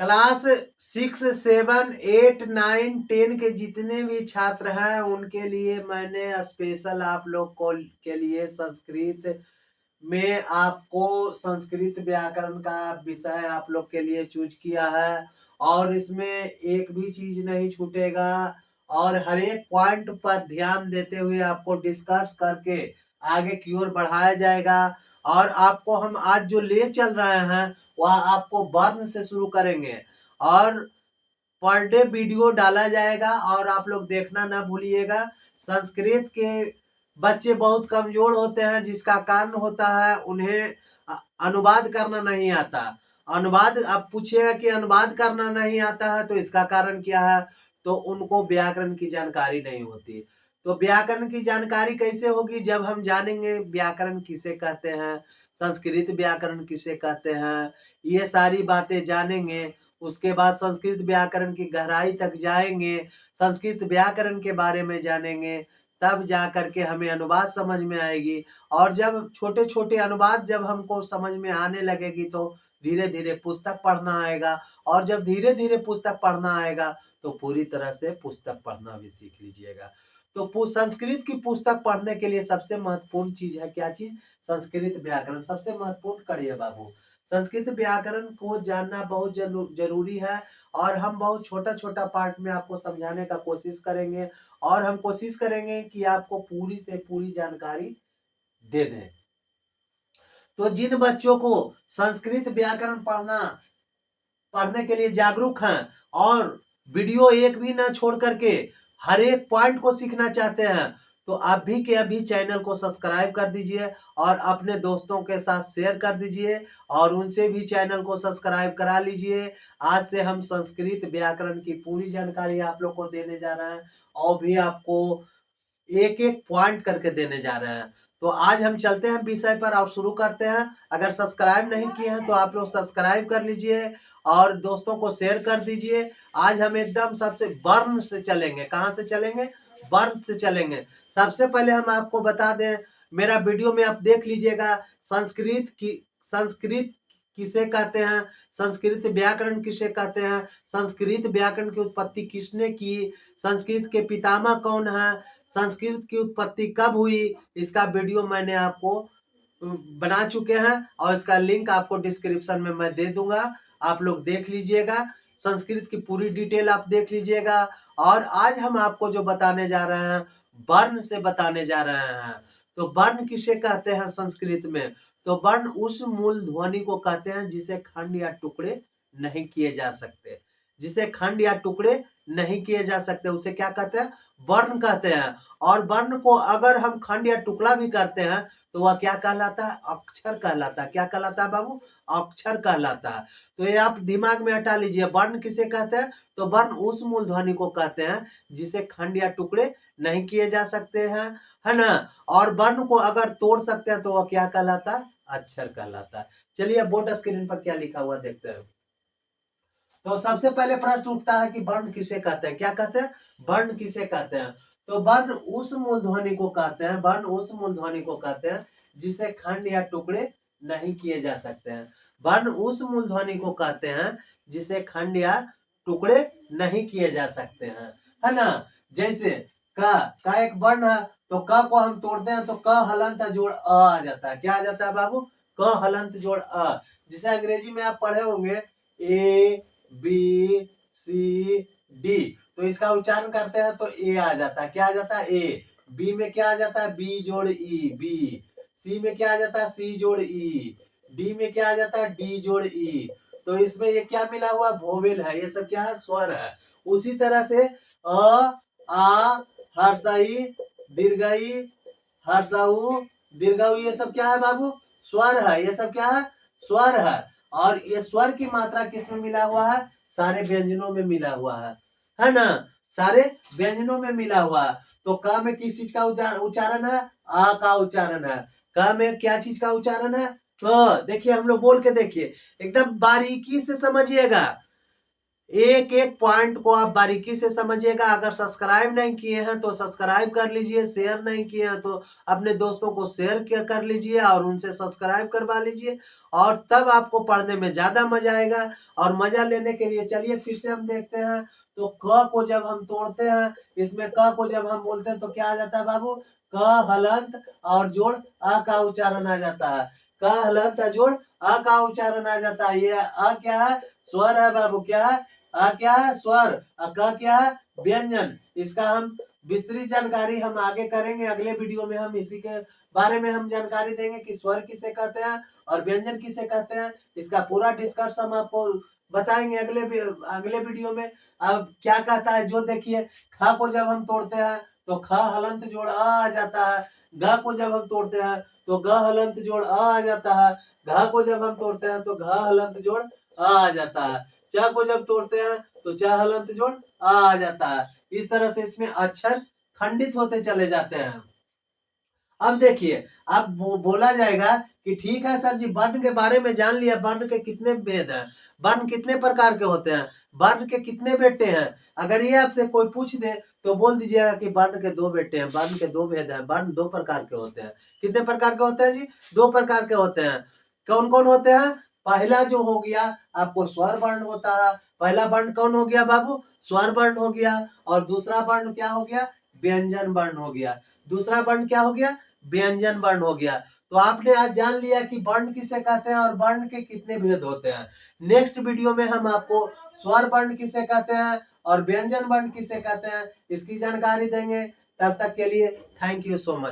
Class 6, 7, 8, 9, 10 के जितने भी छात्र हैं उनके लिए मैंने स्पेशल आप लोग को के लिए संस्कृत में आपको संस्कृत व्याकरण का विषय आप लोग के लिए चूज किया है। और इसमें एक भी चीज नहीं छूटेगा और हर एक पॉइंट पर ध्यान देते हुए आपको डिस्कस करके आगे की ओर बढ़ाया जाएगा। और आपको हम आज जो ले चल रहे हैं वह आपको वर्ण से शुरू करेंगे और पर डे वीडियो डाला जाएगा और आप लोग देखना ना भूलिएगा। संस्कृत के बच्चे बहुत कमजोर होते हैं जिसका कारण होता है उन्हें अनुवाद करना नहीं आता। अनुवाद आप पूछिएगा कि अनुवाद करना नहीं आता है तो इसका कारण क्या है, तो उनको व्याकरण की जानकारी नहीं होती। तो व्याकरण की जानकारी कैसे होगी, जब हम जानेंगे व्याकरण किसे कहते हैं, संस्कृत व्याकरण किसे कहते हैं, ये सारी बातें जानेंगे। उसके बाद संस्कृत व्याकरण की गहराई तक जाएंगे, संस्कृत व्याकरण के बारे में जानेंगे, तब जा करके हमें अनुवाद समझ में आएगी। और जब छोटे छोटे अनुवाद जब हमको समझ में आने लगेगी तो धीरे धीरे पुस्तक पढ़ना आएगा। और जब धीरे धीरे पुस्तक पढ़ना आएगा तो पूरी तरह से पुस्तक पढ़ना भी सीख लीजिएगा। तो संस्कृत की पुस्तक पढ़ने के लिए सबसे महत्वपूर्ण चीज है क्या चीज, संस्कृत व्याकरण सबसे महत्वपूर्ण कड़ी है बाबू। संस्कृत व्याकरण को जानना बहुत जरूरी है और हम बहुत छोटा छोटा पार्ट में आपको समझाने का कोशिश करेंगे और हम कोशिश करेंगे कि आपको पूरी से पूरी जानकारी दे दें। तो जिन बच्चों को संस्कृत व्याकरण पढ़ने के लिए जागरूक हैं और वीडियो एक भी ना छोड़ करके हर एक पॉइंट को सीखना चाहते हैं तो अभी के अभी चैनल को सब्सक्राइब कर दीजिए और अपने दोस्तों के साथ शेयर कर दीजिए और उनसे भी चैनल को सब्सक्राइब करा लीजिए। आज से हम संस्कृत व्याकरण की पूरी जानकारी आप लोग को देने जा रहे हैं और भी आपको एक एक पॉइंट करके देने जा रहे हैं। तो आज हम चलते हैं विषय पर और शुरू करते हैं। अगर सब्सक्राइब नहीं किए हैं तो आप लोग सब्सक्राइब कर लीजिए और दोस्तों को शेयर कर दीजिए। आज हम एकदम सबसे वर्ण से चलेंगे। कहां से चलेंगे, वर्ण से चलेंगे। सबसे पहले हम आपको बता दें, मेरा वीडियो में आप देख लीजिएगा संस्कृत किसे कहते हैं, संस्कृत व्याकरण किसे कहते हैं, संस्कृत व्याकरण की उत्पत्ति किसने की, संस्कृत के पितामह कौन है, संस्कृत की उत्पत्ति कब हुई, इसका वीडियो मैंने आपको बना चुके हैं और इसका लिंक आपको डिस्क्रिप्शन में मैं दे दूंगा, आप लोग देख लीजिएगा। संस्कृत की पूरी डिटेल आप देख लीजिएगा। और आज हम आपको जो बताने जा रहे हैं वर्ण से बताने जा रहे हैं। तो वर्ण किसे कहते हैं संस्कृत में, तो वर्ण उस मूल ध्वनि को कहते हैं जिसे खंड या टुकड़े नहीं किए जा सकते, जिसे खंड या टुकड़े नहीं किए जा सकते उसे क्या कहते हैं, वर्ण कहते हैं। और वर्ण को अगर हम खंड या टुकड़ा भी करते हैं तो वह क्या कहलाता है, अक्षर कहलाता है। क्या कहलाता है बाबू, अक्षर कहलाता है। तो ये आप दिमाग में हटा लीजिए, वर्ण किसे कहते हैं, तो वर्ण उस मूल ध्वनि को कहते हैं जिसे खंड या टुकड़े नहीं किए जा सकते हैं, है ना। और वर्ण को अगर तोड़ सकते हैं तो वह क्या कहलाता है, अक्षर कहलाता है। चलिए बोर्ड स्क्रीन पर क्या लिखा हुआ देखते हैं। तो सबसे पहले प्रश्न उठता है कि वर्ण किसे कहते हैं, क्या कहते हैं, वर्ण किसे कहते हैं। तो वर्ण उस मूल ध्वनि को कहते हैं, वर्ण उस मूल ध्वनि को कहते हैं जिसे खंड या टुकड़े नहीं किए जा सकते हैं। वर्ण उस मूल ध्वनि को कहते हैं जिसे खंड या टुकड़े नहीं किए जा सकते हैं, है ना। जैसे का एक वर्ण है तो क को हम तोड़ते हैं तो क हलंत जोड़ अ आ जाता है। क्या आ जाता है बाबू, क हलंत जोड़ अ। जिसे अंग्रेजी में आप पढ़े होंगे ए बी सी डी, तो इसका उच्चारण करते हैं तो ए आ जाता है। क्या आ जाता है, ए। बी में क्या आ जाता है, बी जोड़ ई बी। सी में क्या आ जाता है, सी जोड़ ई। डी में क्या आ जाता है, डी जोड़ ई। तो इसमें ये क्या मिला हुआ, वोवेल है, ये सब क्या है, स्वर है। उसी तरह से अ आ हर्षई दीर्घई हर्षऊ दीर्घऊ, ये सब क्या है बाबू, स्वर है। ये सब क्या है, स्वर है। और ये स्वर की मात्रा किसमें मिला हुआ है, सारे व्यंजनों में मिला हुआ है ना, सारे व्यंजनों में मिला हुआ है। तो क में किस चीज का उच्चारण है, आ का उच्चारण है। क में क्या चीज का उच्चारण है, क। देखिए हम लोग बोल के देखिए, एकदम बारीकी से समझिएगा, एक एक पॉइंट को आप बारीकी से समझिएगा। अगर सब्सक्राइब नहीं किए हैं तो सब्सक्राइब कर लीजिए, शेयर नहीं किए हैं तो अपने दोस्तों को शेयर कर लीजिए और उनसे सब्सक्राइब करवा लीजिए, और तब आपको पढ़ने में ज्यादा मजा आएगा। और मजा लेने के लिए चलिए फिर से हम देखते हैं। तो क को जब हम तोड़ते हैं, इसमें क को जब हम बोलते हैं तो क्या आ जाता है बाबू? क हलंत और जोड़ अ का उच्चारण आ जाता है। क हलंत जोड़ अ का उच्चारण आ जाता है। ये अ क्या है? स्वर है बाबू। क्या है? अ क्या है? स्वर। क क्या है? व्यंजन। इसका हम विस्तृत जानकारी हम आगे करेंगे। अगले वीडियो में हम इसी के बारे में हम जानकारी देंगे कि स्वर किसे कहते हैं और व्यंजन किसे कहते हैं। इसका पूरा डिस्कस हम आपको बताएंगे अगले वीडियो में। अब क्या कहता है जो देखिए, ख को जब हम तोड़ते हैं तो ख हलंत जोड़ अ आ जाता है। ग को जब हम तोड़ते हैं तो ग हलंत जोड़ अ आ जाता है। घ को जब हम तोड़ते हैं तो घ हलंत जोड़ अ आ जाता है। च को जब तोड़ते हैं तो च हलंत जोड़ अ आ जाता है। इस तरह से इसमें अक्षर खंडित होते चले जाते हैं। अब देखिए, अब बोला जाएगा कि ठीक है सर जी, वर्ण के बारे में जान लिया, वर्ण के कितने भेद हैं, वर्ण कितने प्रकार के होते हैं, वर्ण के कितने बेटे हैं। अगर ये आपसे कोई पूछ दे तो बोल दीजिएगा कि वर्ण के 2 बेटे हैं, वर्ण के 2 भेद हैं, वर्ण 2 प्रकार के होते हैं। कितने प्रकार के होते हैं जी? 2 प्रकार के होते हैं। कौन कौन होते हैं? पहला जो हो गया आपको स्वर वर्ण होता है। पहला वर्ण कौन हो गया बाबू? स्वर वर्ण हो गया। और दूसरा वर्ण क्या हो गया? व्यंजन वर्ण हो गया। दूसरा वर्ण क्या हो गया? व्यंजन वर्ण हो गया। तो आपने आज जान लिया कि वर्ण किसे कहते हैं और वर्ण के कितने भेद होते हैं। नेक्स्ट वीडियो में हम आपको स्वर वर्ण किसे कहते हैं और व्यंजन वर्ण किसे कहते हैं इसकी जानकारी देंगे। तब तक के लिए थैंक यू सो मच।